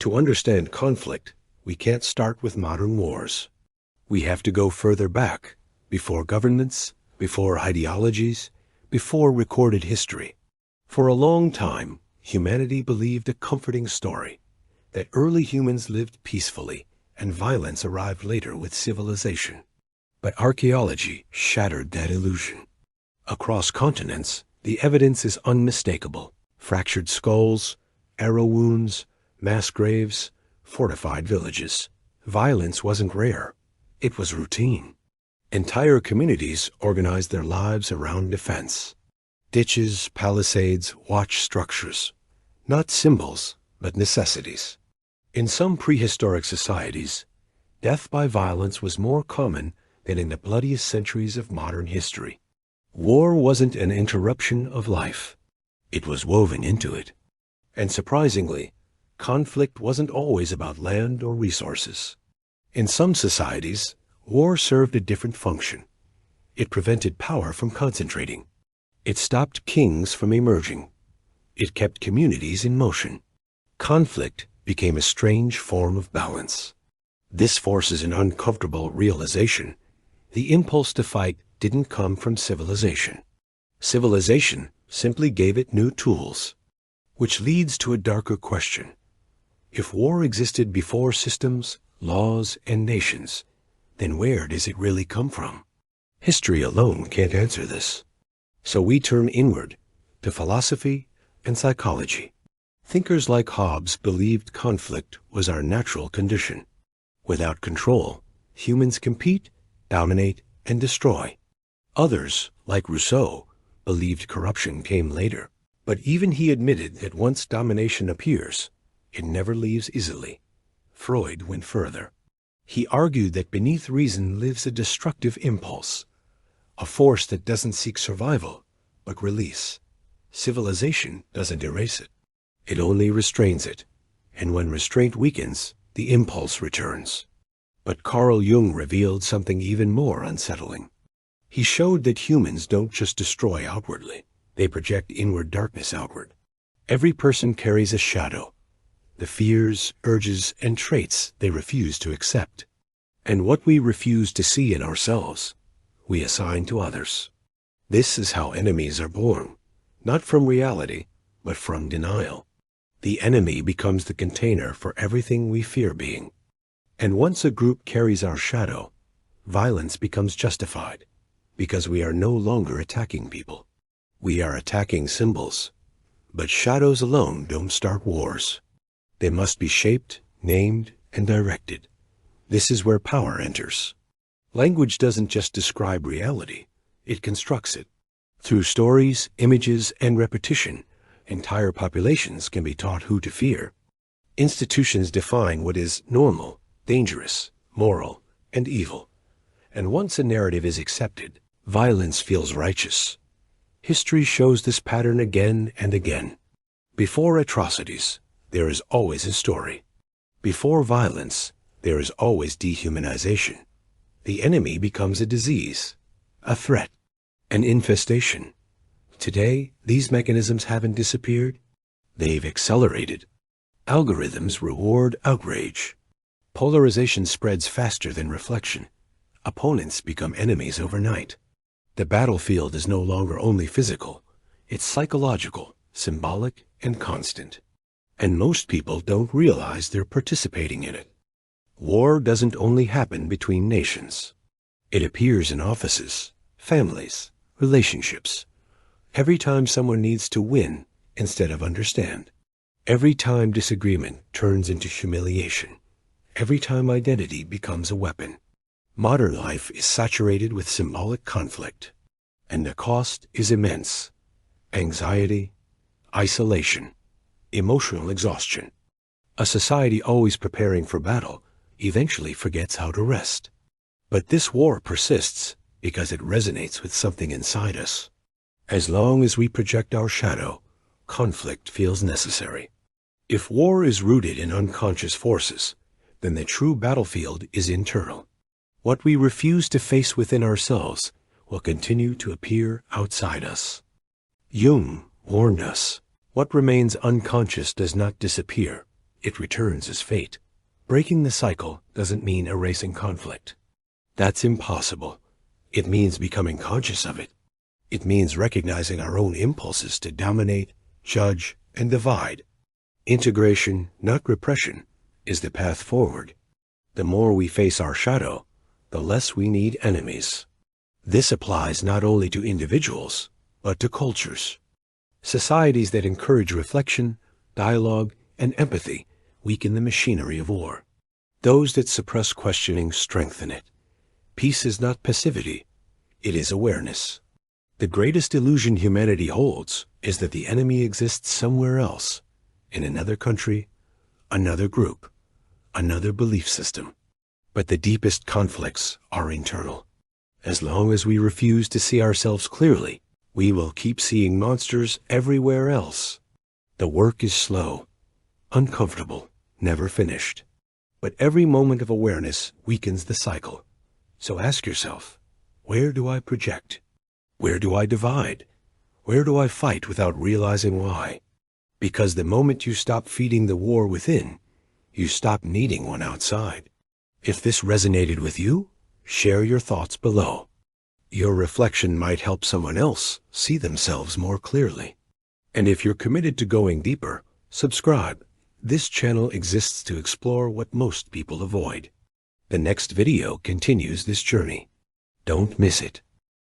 To understand conflict, we can't start with modern wars. We have to go further back, before governments, before ideologies, before recorded history. For a long time, humanity believed a comforting story, that early humans lived peacefully, and violence arrived later with civilization. But archaeology shattered that illusion. Across continents, the evidence is unmistakable. Fractured skulls, arrow wounds, mass graves, fortified villages. Violence wasn't rare. It was routine. Entire communities organized their lives around defense. Ditches, palisades, watch structures. Not symbols, but necessities. In some prehistoric societies, death by violence was more common than in the bloodiest centuries of modern history. War wasn't an interruption of life. It was woven into it. And surprisingly, conflict wasn't always about land or resources. In some societies, war served a different function. It prevented power from concentrating. It stopped kings from emerging. It kept communities in motion. Conflict became a strange form of balance. This forces an uncomfortable realization. The impulse to fight didn't come from civilization. Civilization simply gave it new tools. Which leads to a darker question. If war existed before systems, laws, and nations, then where does it really come from? History alone can't answer this. So we turn inward, to philosophy and psychology. Thinkers like Hobbes believed conflict was our natural condition. Without control, humans compete, dominate, and destroy. Others, like Rousseau, believed corruption came later. But even he admitted that once domination appears, it never leaves easily. Freud went further. He argued that beneath reason lives a destructive impulse, a force that doesn't seek survival, but release. Civilization doesn't erase it. It only restrains it. And when restraint weakens, the impulse returns. But Carl Jung revealed something even more unsettling. He showed that humans don't just destroy outwardly. They project inward darkness outward. Every person carries a shadow, the fears, urges, and traits they refuse to accept. And what we refuse to see in ourselves, we assign to others. This is how enemies are born, not from reality, but from denial. The enemy becomes the container for everything we fear being. And once a group carries our shadow, violence becomes justified, because we are no longer attacking people. We are attacking symbols. But shadows alone don't start wars. They must be shaped, named, and directed. This is where power enters. Language doesn't just describe reality, it constructs it. Through stories, images, and repetition, entire populations can be taught who to fear. Institutions define what is normal, dangerous, moral, and evil. And once a narrative is accepted, violence feels righteous. History shows this pattern again and again. Before atrocities, there is always a story. Before violence, there is always dehumanization. The enemy becomes a disease, a threat, an infestation. Today, these mechanisms haven't disappeared. They've accelerated. Algorithms reward outrage. Polarization spreads faster than reflection. Opponents become enemies overnight. The battlefield is no longer only physical. It's psychological, symbolic, and constant. And most people don't realize they're participating in it. War doesn't only happen between nations. It appears in offices, families, relationships. Every time someone needs to win instead of understand. Every time disagreement turns into humiliation. Every time identity becomes a weapon. Modern life is saturated with symbolic conflict, and the cost is immense. Anxiety, isolation, emotional exhaustion. A society always preparing for battle eventually forgets how to rest. But this war persists because it resonates with something inside us. As long as we project our shadow, conflict feels necessary. If war is rooted in unconscious forces, then the true battlefield is internal. What we refuse to face within ourselves will continue to appear outside us. Jung warned us, what remains unconscious does not disappear, it returns as fate. Breaking the cycle doesn't mean erasing conflict. That's impossible. It means becoming conscious of it. It means recognizing our own impulses to dominate, judge, and divide. Integration, not repression, is the path forward. The more we face our shadow, the less we need enemies. This applies not only to individuals, but to cultures. Societies that encourage reflection, dialogue, and empathy weaken the machinery of war. Those that suppress questioning strengthen it. Peace is not passivity, it is awareness. The greatest illusion humanity holds is that the enemy exists somewhere else, in another country, another group, another belief system. But the deepest conflicts are internal. As long as we refuse to see ourselves clearly, we will keep seeing monsters everywhere else. The work is slow, uncomfortable, never finished. But every moment of awareness weakens the cycle. So ask yourself, where do I project? Where do I divide? Where do I fight without realizing why? Because the moment you stop feeding the war within, you stop needing one outside. If this resonated with you, share your thoughts below. Your reflection might help someone else see themselves more clearly. And if you're committed to going deeper, subscribe. This channel exists to explore what most people avoid. The next video continues this journey. Don't miss it.